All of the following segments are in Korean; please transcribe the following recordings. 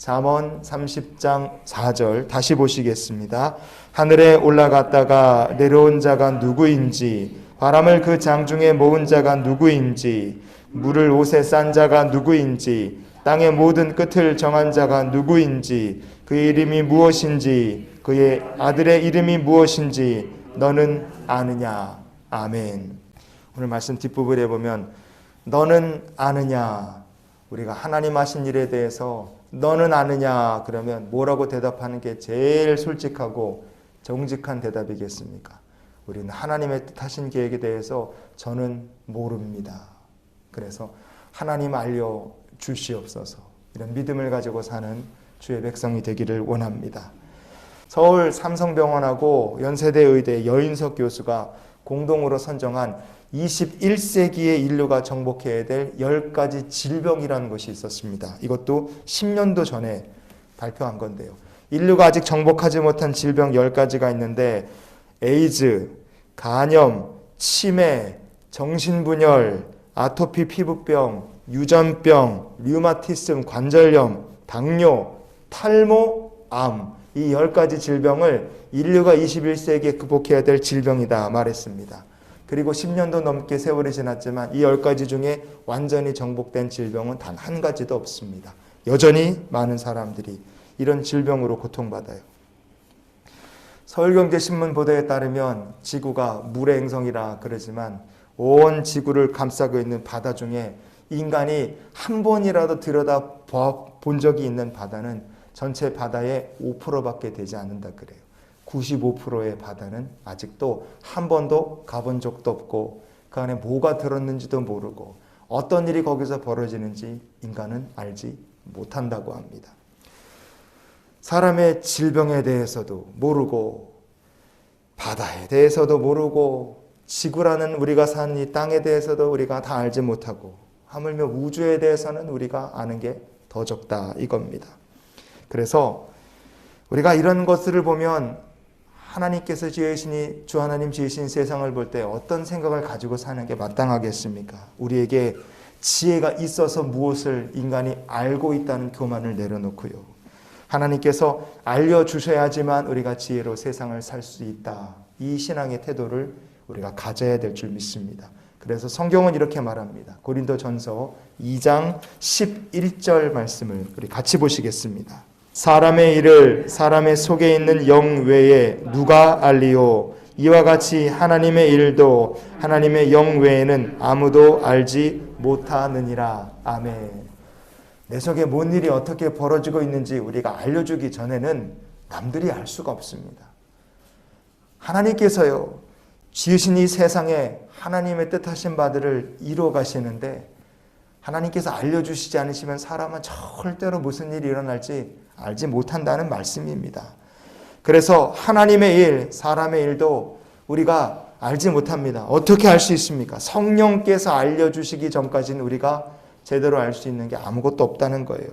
잠언 30장 4절 다시 보시겠습니다. 하늘에 올라갔다가 내려온 자가 누구인지, 바람을 그 장중에 모은 자가 누구인지, 물을 옷에 싼 자가 누구인지, 땅의 모든 끝을 정한 자가 누구인지, 그의 이름이 무엇인지, 그의 아들의 이름이 무엇인지 너는 아느냐. 아멘. 오늘 말씀 뒷부분에 보면 너는 아느냐, 우리가 하나님 하신 일에 대해서 너는 아느냐 그러면 뭐라고 대답하는 게 제일 솔직하고 정직한 대답이겠습니까? 우리는 하나님의 뜻하신 계획에 대해서 저는 모릅니다. 그래서 하나님 알려주시옵소서. 이런 믿음을 가지고 사는 주의 백성이 되기를 원합니다. 서울 삼성병원하고 연세대 의대 여인석 교수가 공동으로 선정한 21세기의 인류가 정복해야 될 10가지 질병이라는 것이 있었습니다. 이것도 10년도 전에 발표한 건데요. 인류가 아직 정복하지 못한 질병 10가지가 있는데 에이즈, 간염, 치매, 정신분열, 아토피 피부병, 유전병, 류마티즘, 관절염, 당뇨, 탈모, 암, 이 10가지 질병을 인류가 21세기에 극복해야 될 질병이다 말했습니다. 그리고 10년도 넘게 세월이 지났지만 이 10가지 중에 완전히 정복된 질병은 단 한 가지도 없습니다. 여전히 많은 사람들이 이런 질병으로 고통받아요. 서울경제신문 보도에 따르면 지구가 물의 행성이라 그러지만 온 지구를 감싸고 있는 바다 중에 인간이 한 번이라도 들여다 본 적이 있는 바다는 전체 바다의 5%밖에 되지 않는다 그래요. 95%의 바다는 아직도 한 번도 가본 적도 없고 그 안에 뭐가 들었는지도 모르고 어떤 일이 거기서 벌어지는지 인간은 알지 못한다고 합니다. 사람의 질병에 대해서도 모르고 바다에 대해서도 모르고 지구라는 우리가 사는 이 땅에 대해서도 우리가 다 알지 못하고 하물며 우주에 대해서는 우리가 아는 게 더 적다 이겁니다. 그래서 우리가 이런 것들을 보면 하나님께서 지으시니 주 하나님 지으신 세상을 볼 때 어떤 생각을 가지고 사는 게 마땅하겠습니까? 우리에게 지혜가 있어서 무엇을 인간이 알고 있다는 교만을 내려놓고요. 하나님께서 알려주셔야지만 우리가 지혜로 세상을 살 수 있다. 이 신앙의 태도를 우리가 가져야 될 줄 믿습니다. 그래서 성경은 이렇게 말합니다. 고린도전서 2장 11절 말씀을 우리 같이 보시겠습니다. 사람의 일을 사람의 속에 있는 영 외에 누가 알리오? 이와 같이 하나님의 일도 하나님의 영 외에는 아무도 알지 못하느니라. 아멘. 내 속에 뭔 일이 어떻게 벌어지고 있는지 우리가 알려주기 전에는 남들이 알 수가 없습니다. 하나님께서요, 지으신 이 세상에 하나님의 뜻하신 바들을 이루어 가시는데 하나님께서 알려주시지 않으시면 사람은 절대로 무슨 일이 일어날지 알지 못한다는 말씀입니다. 그래서 하나님의 일, 사람의 일도 우리가 알지 못합니다. 어떻게 알 수 있습니까? 성령께서 알려주시기 전까지는 우리가 제대로 알 수 있는 게 아무것도 없다는 거예요.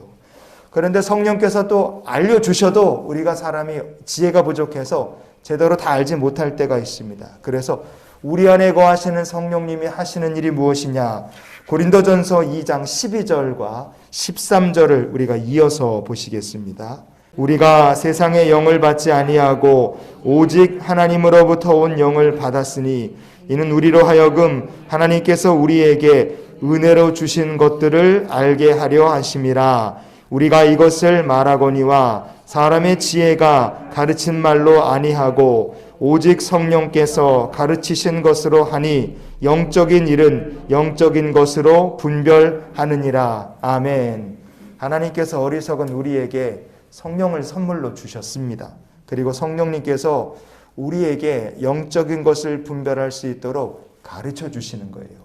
그런데 성령께서 또 알려주셔도 우리가 사람이 지혜가 부족해서 제대로 다 알지 못할 때가 있습니다. 그래서 우리 안에 거하시는 성령님이 하시는 일이 무엇이냐? 고린도전서 2장 12절과 13절을 우리가 이어서 보시겠습니다. 우리가 세상의 영을 받지 아니하고 오직 하나님으로부터 온 영을 받았으니 이는 우리로 하여금 하나님께서 우리에게 은혜로 주신 것들을 알게 하려 하심이라. 우리가 이것을 말하거니와 사람의 지혜가 가르친 말로 아니하고 오직 성령께서 가르치신 것으로 하니 영적인 일은 영적인 것으로 분별하느니라. 아멘. 하나님께서 어리석은 우리에게 성령을 선물로 주셨습니다. 그리고 성령님께서 우리에게 영적인 것을 분별할 수 있도록 가르쳐 주시는 거예요.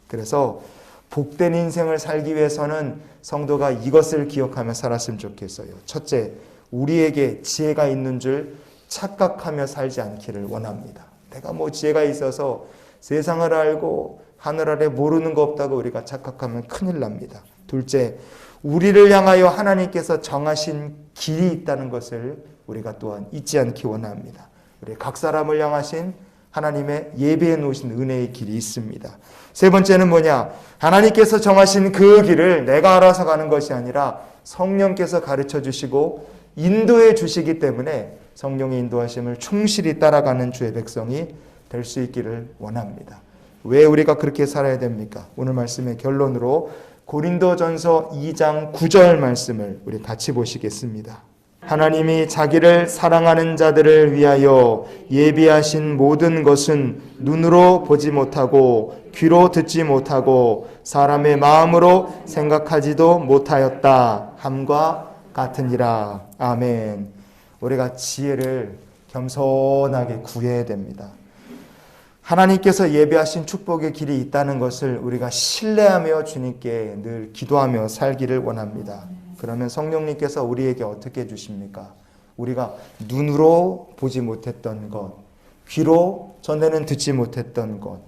그래서 복된 인생을 살기 위해서는 성도가 이것을 기억하며 살았으면 좋겠어요. 첫째, 우리에게 지혜가 있는 줄 착각하며 살지 않기를 원합니다. 내가 뭐 지혜가 있어서 세상을 알고 하늘 아래 모르는 거 없다고 우리가 착각하면 큰일 납니다. 둘째, 우리를 향하여 하나님께서 정하신 길이 있다는 것을 우리가 또한 잊지 않기 원합니다. 우리 각 사람을 향하신 하나님의 예비해 놓으신 은혜의 길이 있습니다. 세 번째는 뭐냐? 하나님께서 정하신 그 길을 내가 알아서 가는 것이 아니라 성령께서 가르쳐 주시고 인도해 주시기 때문에 성령의 인도하심을 충실히 따라가는 주의 백성이 될 수 있기를 원합니다. 왜 우리가 그렇게 살아야 됩니까? 오늘 말씀의 결론으로 고린도전서 2장 9절 말씀을 우리 같이 보시겠습니다. 하나님이 자기를 사랑하는 자들을 위하여 예비하신 모든 것은 눈으로 보지 못하고 귀로 듣지 못하고 사람의 마음으로 생각하지도 못하였다 함과 같으니라. 아멘. 우리가 지혜를 겸손하게 구해야 됩니다. 하나님께서 예비하신 축복의 길이 있다는 것을 우리가 신뢰하며 주님께 늘 기도하며 살기를 원합니다. 그러면 성령님께서 우리에게 어떻게 해주십니까? 우리가 눈으로 보지 못했던 것, 귀로 전에는 듣지 못했던 것,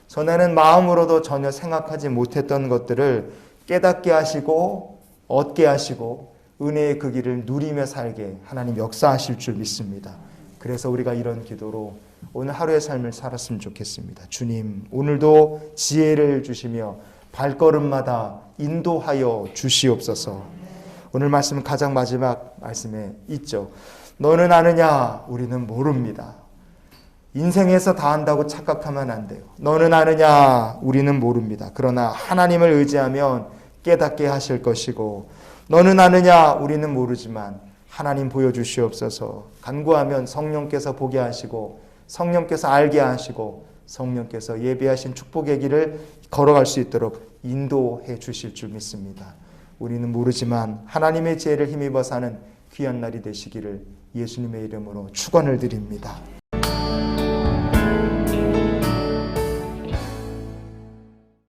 전에는 마음으로도 전혀 생각하지 못했던 것들을 깨닫게 하시고 얻게 하시고 은혜의 그 길을 누리며 살게 하나님 역사하실 줄 믿습니다. 그래서 우리가 이런 기도로 오늘 하루의 삶을 살았으면 좋겠습니다. 주님, 오늘도 지혜를 주시며 발걸음마다 인도하여 주시옵소서. 오늘 말씀 가장 마지막 말씀에 있죠. 너는 아느냐? 우리는 모릅니다. 인생에서 다 안다고 착각하면 안 돼요. 너는 아느냐? 우리는 모릅니다. 그러나 하나님을 의지하면 깨닫게 하실 것이고, 너는 아느냐? 우리는 모르지만 하나님 보여주시옵소서. 간구하면 성령께서 보게 하시고 성령께서 알게 하시고 성령께서 예비하신 축복의 길을 걸어갈 수 있도록 인도해 주실 줄 믿습니다. 우리는 모르지만 하나님의 지혜를 힘입어 사는 귀한 날이 되시기를 예수님의 이름으로 축원을 드립니다.